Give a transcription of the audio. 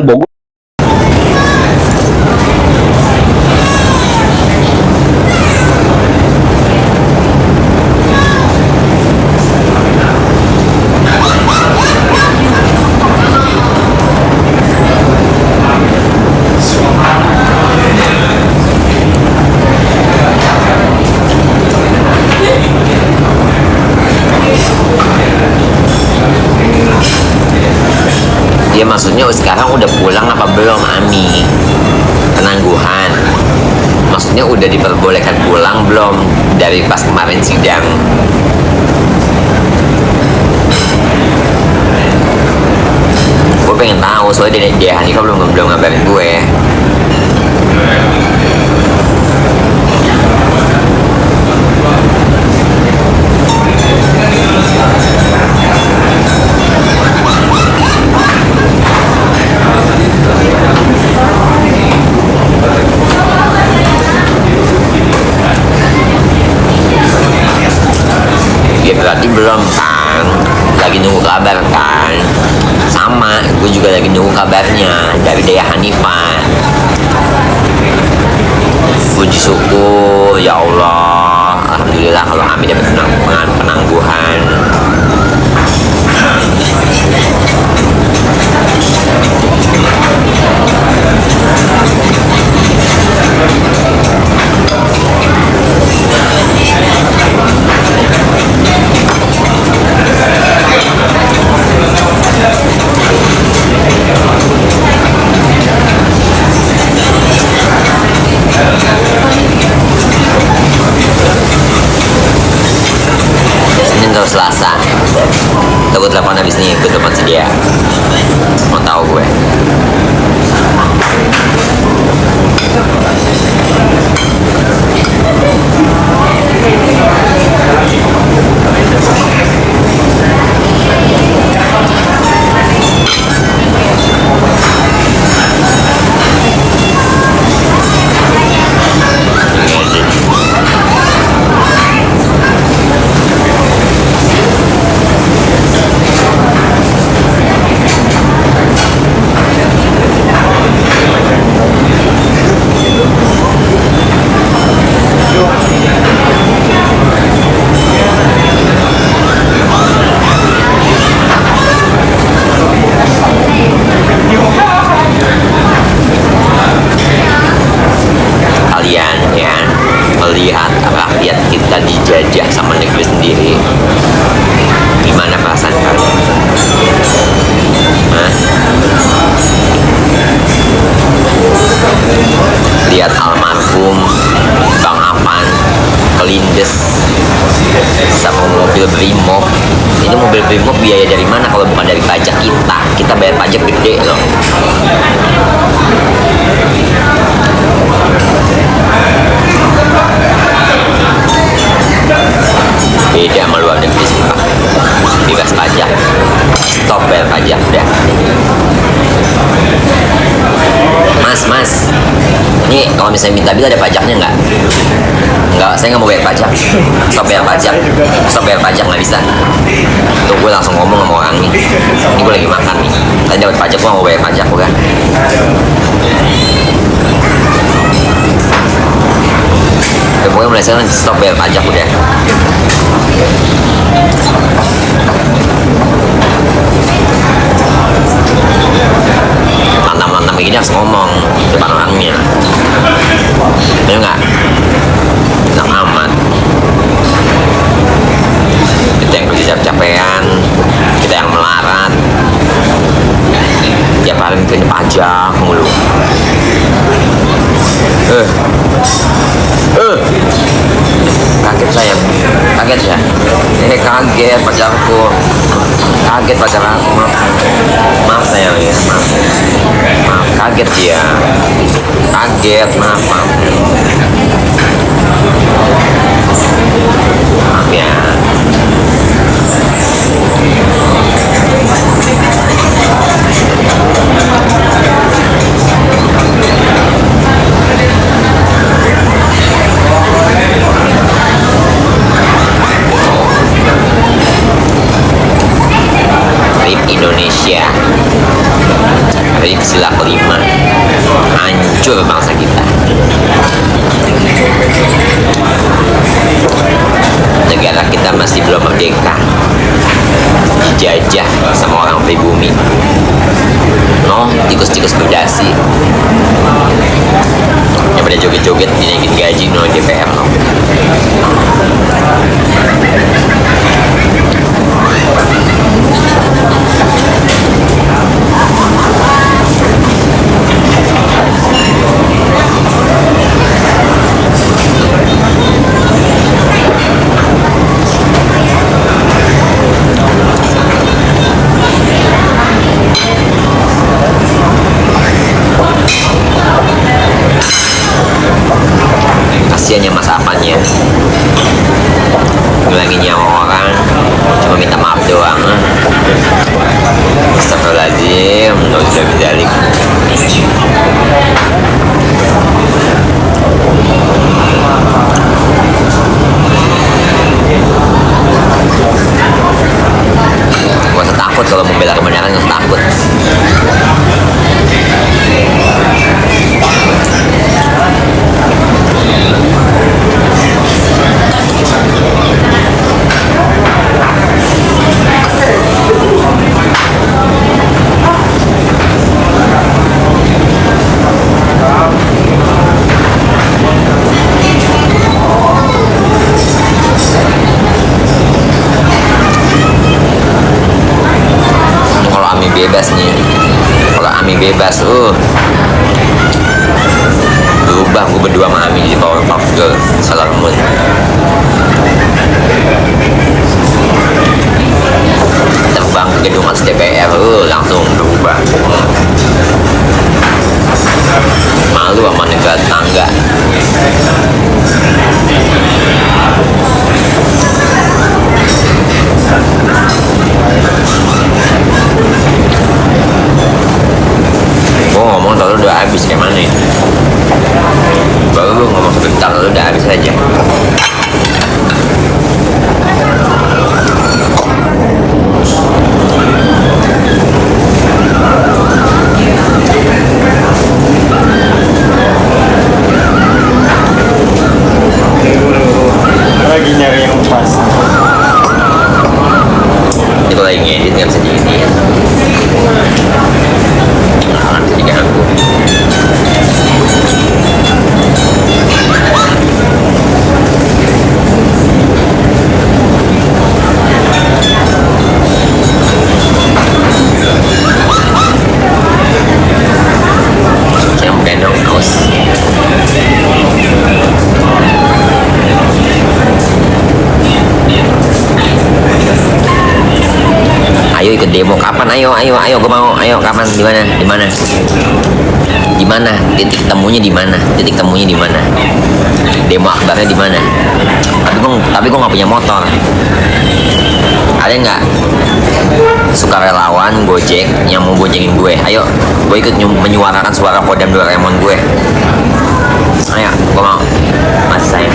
Bogor. Ya maksudnya sekarang udah pulang apa belum Ami? Penangguhan. Maksudnya udah diperbolehkan pulang belum dari pas kemarin sidang? Gue pengen tahu soalnya dia Hanika belum ngabarin gue. Ya berarti belum kan, lagi nunggu kabar kan. Sama, gue juga lagi nunggu kabarnya dari Dea Hanifah. Puji syukur ya Allah, alhamdulillah kalau Ami dapat penangguhan. Senin atau Selasa gue telepon habis nih, gue telepon si dia, mau tahu gue. Melihat rakyat kita dijajah sama negeri sendiri, gimana perasaan kalian? Hah? Lihat almarhum Bang Afan kelindes sama mobil Brimob. Ini mobil Brimob biaya dari mana kalau bukan dari pajak kita? Kita bayar pajak gede loh. Beda sama luar negeri sih Pak, bebas pajak, stop bayar pajak udah. Mas, ini kalau misalnya minta bil ada pajaknya nggak? Nggak, saya nggak mau bayar pajak, stop bayar pajak nggak bisa. Tuh gue langsung ngomong sama orang nih, ini gue lagi makan nih, tadi dapat pajak gue nggak mau bayar pajak udah. Ya, pokoknya mulai sekarang stop bayar pajak udah. Mantam-mantam begini harus ngomong depan orangnya, ya nggak? Enak amat. Kita yang kerja capek-capekan, kita yang melarat, tiap hari mikirin pajak mulu. Kaget sayang, kaget ya? Kaget pacarku, maaf sayang ya, maaf, kaget ya, maaf ya. gila kelima. Hancur bangsa kita. Negara kita masih belum merdeka, dijajah sama orang pribumi. No, tikus-tikus berdasi yang pada joget-joget dinaikin gaji no DPR no. Kasiannya mas apanya ngilangin nyawa orang cuma minta maaf doang. Astagfirullahaladzim, udah bidalik. Gak usah takut kalau membela kebenaran, gak usah takut. Bebas nih, kalau Ami bebas, berubah gue berdua sama Ami di Powerpuff Girls, Sailor Moon. Terbang ke gedung atas DPR, langsung berubah. Malu sama negara tetangga. Gue ngomong kalau udah habis kayak mana ya? Baru lu ngomong sebentar lu udah habis aja. Lagi nyari yang pas. Ini kalau lagi ngedit nggak bisa diedit. Nah, bisa diganggu. Yang gendong aus. Ayo ikut demo kapan? Ayo gue mau. Ayo kapan? Di mana? Titik temunya di mana? Demo akbarnya di mana? Tapi gue nggak punya motor. Ada nggak sukarelawan Gojek yang mau boncengin gue? Ayo, gue ikut menyuarakan suara Kodam Doraemon gue. Ayo, gue mau. Mas saya.